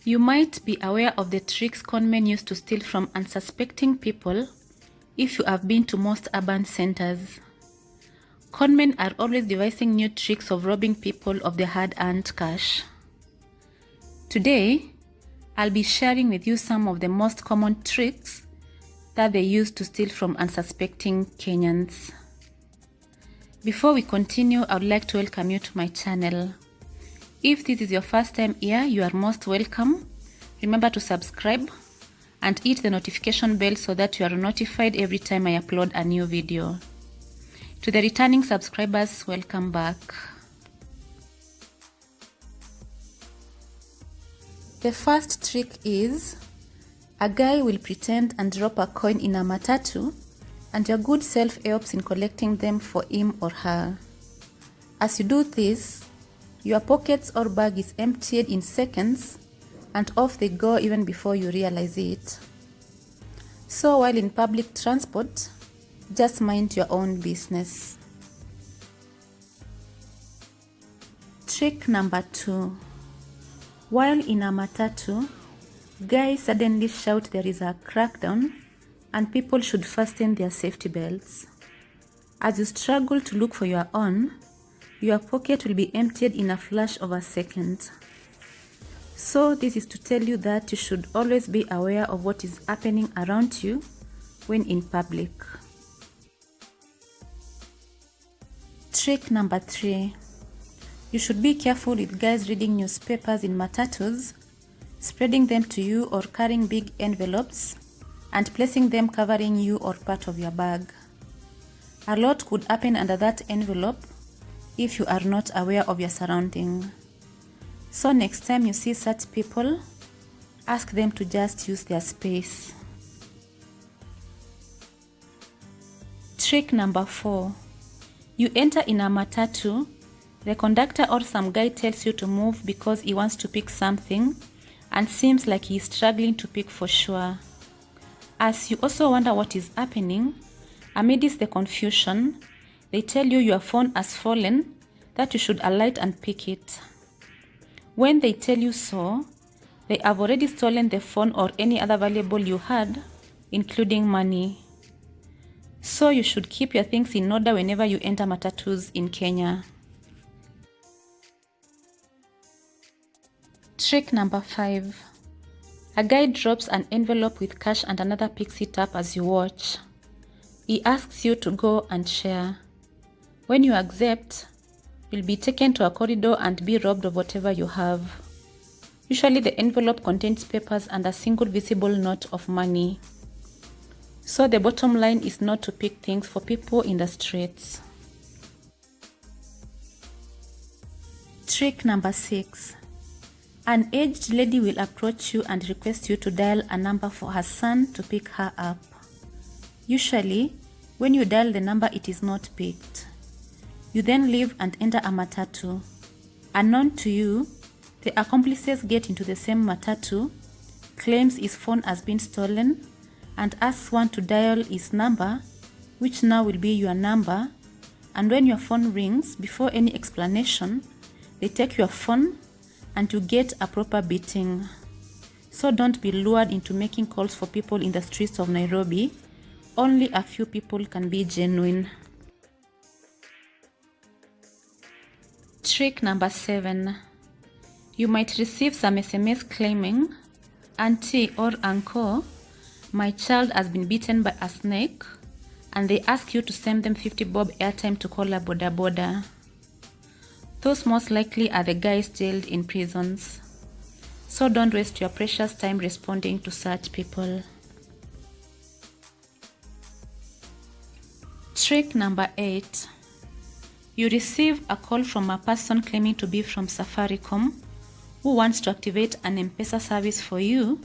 You might be aware of the tricks conmen use to steal from unsuspecting people if you have been to most urban centers. Conmen are always devising new tricks of robbing people of their hard-earned cash. Today, I'll be sharing with you some of the most common tricks that they use to steal from unsuspecting Kenyans. Before we continue, I would like to welcome you to my channel. If this is your first time here, you are most welcome. Remember to subscribe and hit the notification bell so that you are notified every time I upload a new video. To the returning subscribers, welcome back. The first trick is, a guy will pretend and drop a coin in a Matatu, and your good self helps in collecting them for him or her. As you do this, your pockets or bag is emptied in seconds, and off they go even before you realize it. So while in public transport, just mind your own business. Trick number 2. While in a Matatu, guys suddenly shout there is a crackdown and people should fasten their safety belts. As you struggle to look for your own, your pocket will be emptied in a flash of a second. So this is to tell you that you should always be aware of what is happening around you when in public. Trick number 3. You should be careful with guys reading newspapers in Matatus, spreading them to you or carrying big envelopes and placing them covering you or part of your bag. A lot could happen under that envelope if you are not aware of your surrounding. So next time you see such people, ask them to just use their space. Trick number 4. You enter in a Matatu, the conductor or some guy tells you to move because he wants to pick something and seems like he is struggling to pick for sure. As you also wonder what is happening, amidst the confusion, they tell you your phone has fallen, that you should alight and pick it. When they tell you so, they have already stolen the phone or any other valuable you had, including money. So you should keep your things in order whenever you enter Matatus in Kenya. Trick number 5. A guy drops an envelope with cash and another picks it up as you watch. He asks you to go and share. When you accept, you'll be taken to a corridor and be robbed of whatever you have. Usually the envelope contains papers and a single visible note of money. So the bottom line is not to pick things for people in the streets. Trick number 6. An aged lady will approach you and request you to dial a number for her son to pick her up. Usually, when you dial the number, it is not picked. You then leave and enter a Matatu. Unknown to you, the accomplices get into the same Matatu, claims his phone has been stolen, and asks one to dial his number, which now will be your number, and when your phone rings, before any explanation, they take your phone and you get a proper beating. So don't be lured into making calls for people in the streets of Nairobi. Only a few people can be genuine. Trick number 7. You might receive some SMS claiming, "Auntie or uncle, my child has been bitten by a snake," and they ask you to send them 50 bob airtime to call a boda boda. Those most likely are the guys jailed in prisons. So don't waste your precious time responding to such people. Trick number 8. You receive a call from a person claiming to be from Safaricom who wants to activate an M-Pesa service for you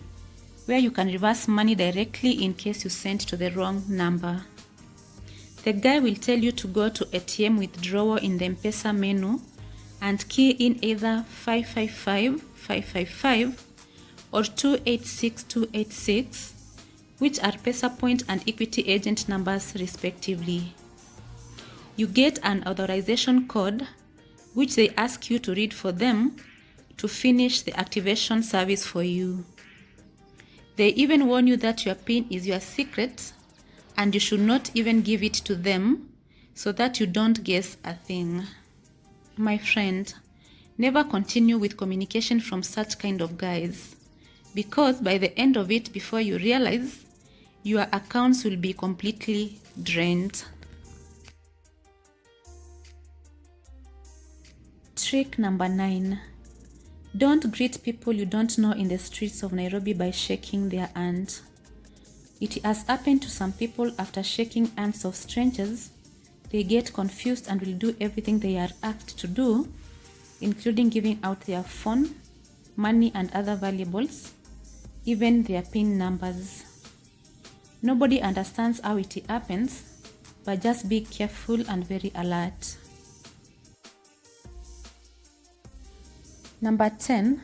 where you can reverse money directly in case you send to the wrong number. The guy will tell you to go to ATM withdrawal in the M-Pesa menu and key in either 555 555 or 286 286, which are PesaPoint and Equity agent numbers respectively. You get an authorization code which they ask you to read for them to finish the activation service for you. They even warn you that your PIN is your secret and you should not even give it to them so that you don't guess a thing. My friend, never continue with communication from such kind of guys, because by the end of it, before you realize, your accounts will be completely drained. Trick number 9. Don't greet people you don't know in the streets of Nairobi by shaking their hand. It has happened to some people. After shaking hands of strangers, they get confused and will do everything they are asked to do, including giving out their phone, money and other valuables, even their PIN numbers. Nobody understands how it happens, but just be careful and very alert. Number 10.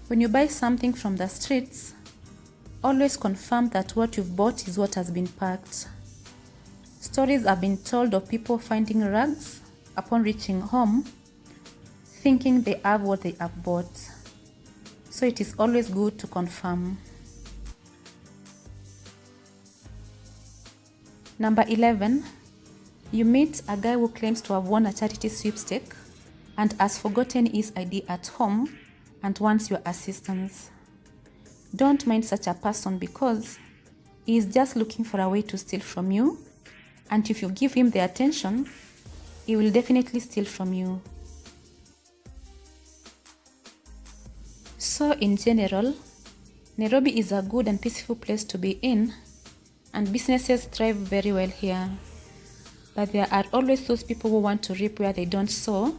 When you buy something from the streets, always confirm that what you've bought is what has been packed. Stories have been told of people finding rugs upon reaching home, thinking they have what they have bought. So it is always good to confirm. Number 11. You meet a guy who claims to have won a charity sweepstake and has forgotten his ID at home and wants your assistance. Don't mind such a person, because he is just looking for a way to steal from you, and if you give him the attention, he will definitely steal from you. So in general, Nairobi is a good and peaceful place to be in, and businesses thrive very well here. But there are always those people who want to reap where they don't sow,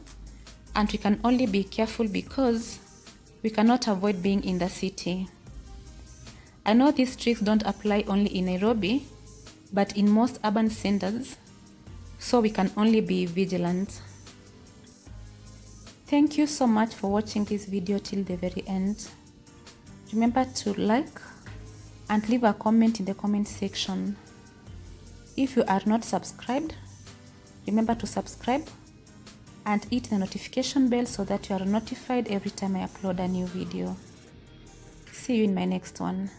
and we can only be careful because we cannot avoid being in the city. I know these tricks don't apply only in Nairobi, but in most urban centers, so we can only be vigilant. Thank you so much for watching this video till the very end. Remember to like and leave a comment in the comment section. If you are not subscribed, remember to subscribe and hit the notification bell so that you are notified every time I upload a new video. See you in my next one.